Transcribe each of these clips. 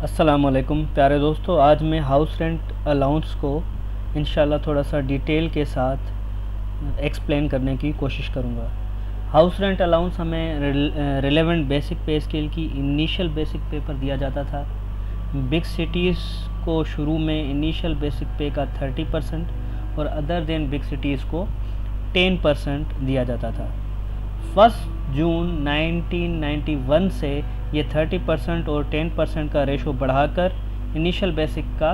अस्सलामुअलैकुम प्यारे दोस्तों, आज मैं हाउस रेंट अलाउंस को इंशाल्लाह थोड़ा सा डिटेल के साथ एक्सप्लेन करने की कोशिश करूँगा। हाउस रेंट अलाउंस हमें रिलेवेंट बेसिक पे स्केल की इनिशियल बेसिक पे पर दिया जाता था। बिग सिटीज़ को शुरू में इनिशियल बेसिक पे का 30% और अदर देन बिग सिटीज़ को 10% दिया जाता था। 1 जून 1991 से ये 30% और 10% का रेशो बढ़ाकर इनिशियल बेसिक का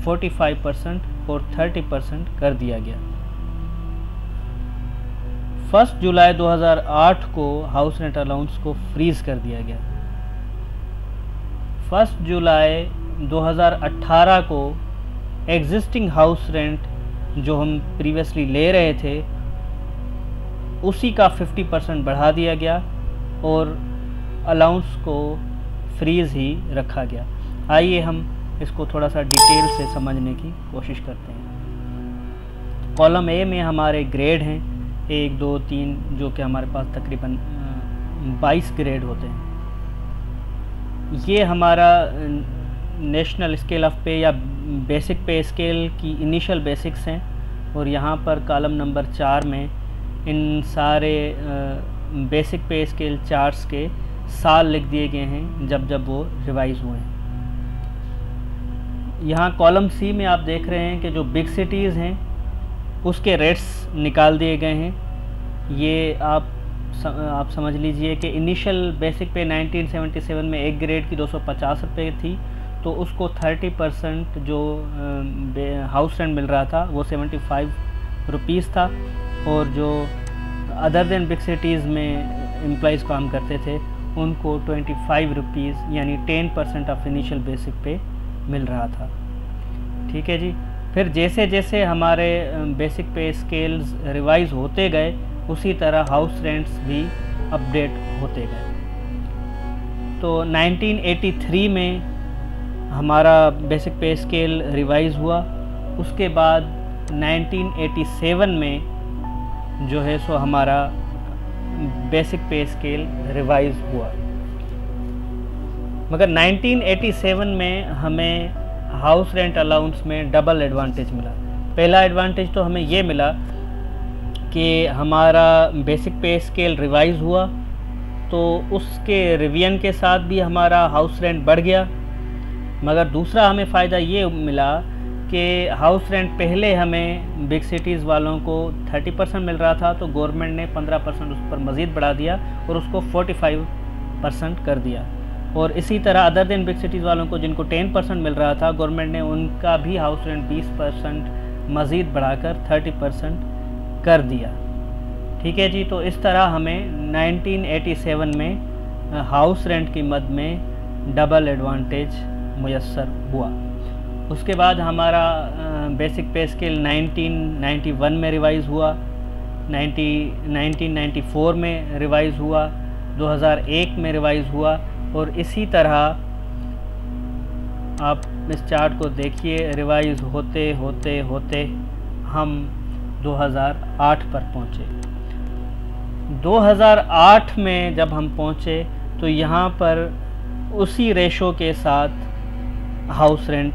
45% और 30% कर दिया गया। 1 जुलाई 2008 को हाउस रेंट अलाउंस को फ्रीज कर दिया गया। 1 जुलाई 2018 को एग्जिस्टिंग हाउस रेंट जो हम प्रीवियसली ले रहे थे उसी का 50% बढ़ा दिया गया और अलाउंस को फ्रीज ही रखा गया। आइए हम इसको थोड़ा सा डिटेल से समझने की कोशिश करते हैं। कॉलम ए में हमारे ग्रेड हैं 1, 2, 3, जो कि हमारे पास तकरीबन 22 ग्रेड होते हैं। ये हमारा नेशनल स्केल ऑफ पे या बेसिक पे स्केल की इनिशियल बेसिक्स हैं और यहाँ पर कॉलम नंबर 4 में इन सारे बेसिक पे स्केल चार्ट्स के साल लिख दिए गए हैं जब वो रिवाइज़ हुए हैं। यहाँ कॉलम सी में आप देख रहे हैं कि जो बिग सिटीज़ हैं उसके रेट्स निकाल दिए गए हैं। ये आप समझ लीजिए कि इनिशियल बेसिक पे 1977 में एक ग्रेड की 250 रुपये थी, तो उसको 30% जो हाउस रेंट मिल रहा था वो 75 रुपीज़ था और जो अदर देन बिग सिटीज़ में एम्प्लॉइज़ काम करते थे उनको 25 रुपीज़ यानी 10% ऑफ इनिशियल बेसिक पे मिल रहा था। ठीक है जी। फिर जैसे जैसे हमारे बेसिक पे स्केल्स रिवाइज़ होते गए उसी तरह हाउस रेंट्स भी अपडेट होते गए। तो 1983 में हमारा बेसिक पे स्केल रिवाइज़ हुआ। उसके बाद 1987 में जो है सो हमारा बेसिक पे स्केल रिवाइज हुआ। मगर 1987 में हमें हाउस रेंट अलाउंस में डबल एडवांटेज मिला। पहला एडवांटेज तो हमें ये मिला कि हमारा बेसिक पे स्केल रिवाइज हुआ तो उसके रिवीजन के साथ भी हमारा हाउस रेंट बढ़ गया। मगर दूसरा हमें फ़ायदा ये मिला कि हाउस रेंट पहले हमें बिग सिटीज़ वालों को 30% मिल रहा था, तो गवर्नमेंट ने 15% उस पर मज़ीद बढ़ा दिया और उसको 45% कर दिया। और इसी तरह अदर देन बिग सिटीज़ वालों को जिनको 10% मिल रहा था, गवर्नमेंट ने उनका भी हाउस रेंट 20% मज़ीद बढ़ाकर 30% कर दिया। ठीक है जी। तो इस तरह हमें 1987 में हाउस रेंट की मद में डबल एडवांटेज मुयस्सर हुआ। उसके बाद हमारा बेसिक पे स्केल 1991 में रिवाइज़ हुआ, 1994 में रिवाइज़ हुआ, 2001 में रिवाइज़ हुआ और इसी तरह आप इस चार्ट को देखिए, रिवाइज़ होते होते होते हम 2008 पर पहुँचे। 2008 में जब हम पहुँचे तो यहाँ पर उसी रेशो के साथ हाउस रेंट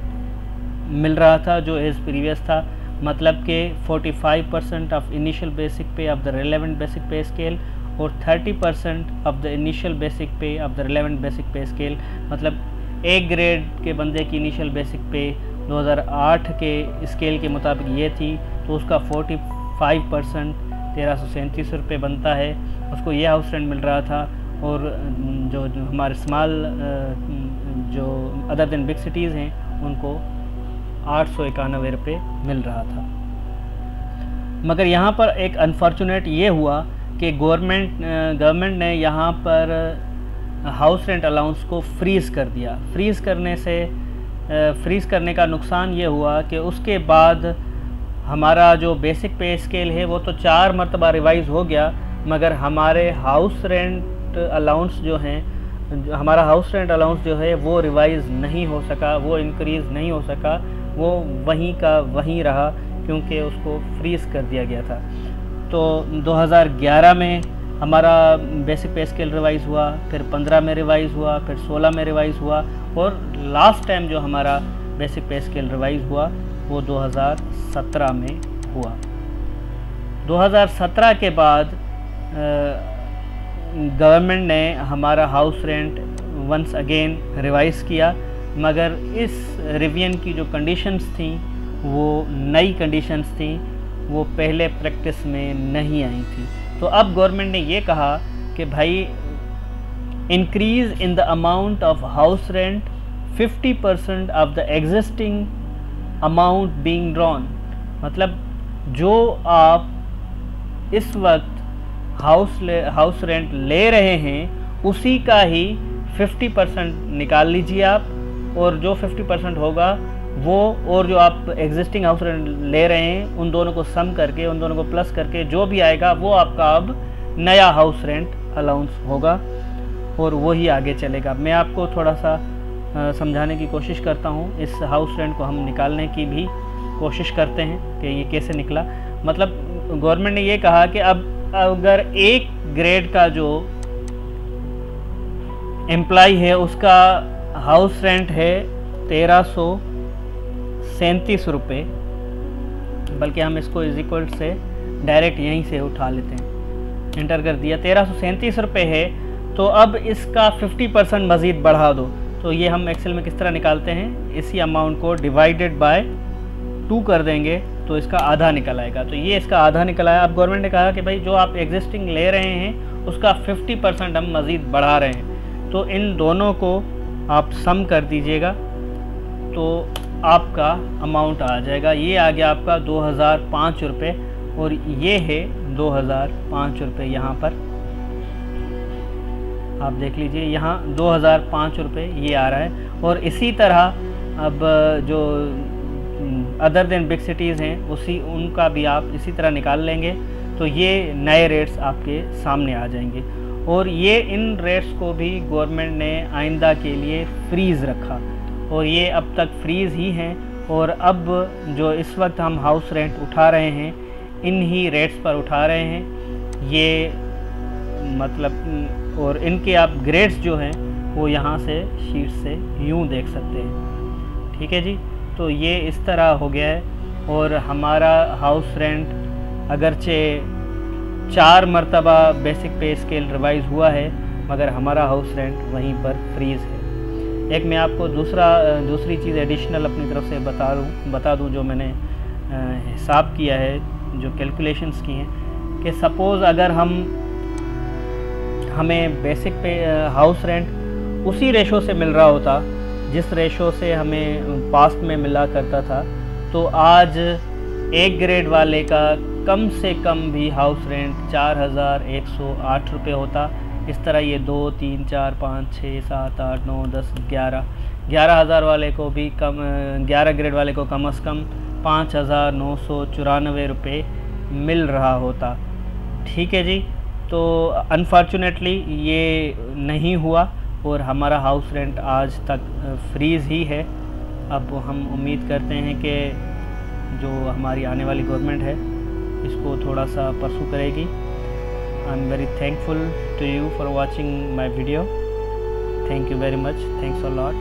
मिल रहा था जो एज प्रीवियस था, मतलब कि 45% ऑफ इनिशियल बेसिक पे ऑफ द रिलेवेंट बेसिक पे स्केल और 30% ऑफ द इनिशियल बेसिक पे ऑफ द रिलेवेंट बेसिक पे स्केल। मतलब एक ग्रेड के बंदे की इनिशियल बेसिक पे 2008 के स्केल के मुताबिक ये थी, तो उसका 45% 1337 रुपये बनता है, उसको ये हाउस रेंट मिल रहा था। और जो हमारे स्मॉल जो अदर देन बिग सिटीज़ हैं उनको 891 रुपये मिल रहा था। मगर यहाँ पर एक अनफॉर्चुनेट ये हुआ कि गवर्नमेंट ने यहाँ पर हाउस रेंट अलाउंस को फ्रीज़ कर दिया। फ्रीज़ करने का नुकसान ये हुआ कि उसके बाद हमारा जो बेसिक पे स्केल है वो तो 4 मरतबा रिवाइज़ हो गया, मगर हमारे हाउस रेंट अलाउंस जो हैं हमारा हाउस रेंट अलाउंस जो है वो रिवाइज़ नहीं हो सका, वो इंक्रीज़ नहीं हो सका, वो वहीं का वहीं रहा क्योंकि उसको फ्रीज़ कर दिया गया था। तो 2011 में हमारा बेसिक पे स्केल रिवाइज़ हुआ, फिर 15 में रिवाइज़ हुआ, फिर 16 में रिवाइज़ हुआ, और लास्ट टाइम जो हमारा बेसिक पे स्केल रिवाइज़ हुआ वो 2017 में हुआ। 2017 के बाद गवर्नमेंट ने हमारा house rent once again revise किया, मगर इस रिवीजन की जो कंडीशंस थी वो नई कंडीशंस थी, वो पहले प्रैक्टिस में नहीं आई थी। तो अब गवर्नमेंट ने ये कहा कि भाई increase in the amount of house rent 50% of the existing amount being drawn, मतलब जो आप इस वक्त हाउस रेंट ले रहे हैं उसी का ही 50% निकाल लीजिए आप, और जो 50% होगा वो और जो आप एग्जिस्टिंग हाउस रेंट ले रहे हैं उन दोनों को सम करके, उन दोनों को प्लस करके जो भी आएगा वो आपका अब नया हाउस रेंट अलाउंस होगा और वही आगे चलेगा। मैं आपको थोड़ा सा समझाने की कोशिश करता हूँ, इस हाउस रेंट को हम निकालने की भी कोशिश करते हैं कि ये कैसे निकला। मतलब गवर्नमेंट ने ये कहा कि अब अगर एक ग्रेड का जो एम्प्लॉय है उसका हाउस रेंट है 1337 रुपये, बल्कि हम इसको इज इक्वल से डायरेक्ट यहीं से उठा लेते हैं, इंटर कर दिया, 1337 रुपये है, तो अब इसका 50% मज़ीद बढ़ा दो। तो ये हम एक्सेल में किस तरह निकालते हैं, इसी अमाउंट को डिवाइडेड बाय 2 कर देंगे तो इसका आधा निकल आएगा। तो ये इसका आधा निकल आया। अब गवर्नमेंट ने कहा कि भाई जो आप एग्जिस्टिंग ले रहे हैं उसका 50% हम मज़ीद बढ़ा रहे हैं, तो इन दोनों को आप सम कर दीजिएगा तो आपका अमाउंट आ जाएगा। ये आ गया आपका 2005 रुपये और ये है 2005 रुपये, यहाँ पर आप देख लीजिए, यहाँ 2005 रुपये ये आ रहा है। और इसी तरह अब जो अदर देन बिग सिटीज़ हैं उनका भी आप इसी तरह निकाल लेंगे तो ये नए रेट्स आपके सामने आ जाएंगे। और ये इन रेट्स को भी गवर्नमेंट ने आइंदा के लिए फ्रीज़ रखा और ये अब तक फ्रीज़ ही हैं, और अब जो इस वक्त हम हाउस रेंट उठा रहे हैं इन ही रेट्स पर उठा रहे हैं ये, मतलब, और इनके आप ग्रेड्स जो हैं वो यहाँ से शीट से यूँ देख सकते हैं। ठीक है जी, तो ये इस तरह हो गया है। और हमारा हाउस रेंट अगरचे 4 मरतबा बेसिक पे स्केल रिवाइज़ हुआ है, मगर हमारा हाउस रेंट वहीं पर फ्रीज़ है। एक मैं आपको दूसरी चीज़ एडिशनल अपनी तरफ से बता दूं जो मैंने हिसाब किया है, जो कैलकुलेशंस की हैं, कि सपोज़ अगर हमें बेसिक पे हाउस रेंट उसी रेशो से मिल रहा होता जिस रेशो से हमें पास्ट में मिला करता था, तो आज एक ग्रेड वाले का कम से कम भी हाउस रेंट 4108 रुपये होता। इस तरह ये 2, 3, 4, 5, 6, 7, 8, 9, 10, 11 हज़ार वाले को भी कम, 11 ग्रेड वाले को कम से कम 5994 रुपये मिल रहा होता। ठीक है जी, तो अनफॉर्चुनेटली ये नहीं हुआ और हमारा हाउस रेंट आज तक फ्रीज़ ही है। अब हम उम्मीद करते हैं कि जो हमारी आने वाली गवर्नमेंट है इसको थोड़ा सा परसू करेगी। I am very thankful to you for watching my video. Thank you very much, thanks a lot.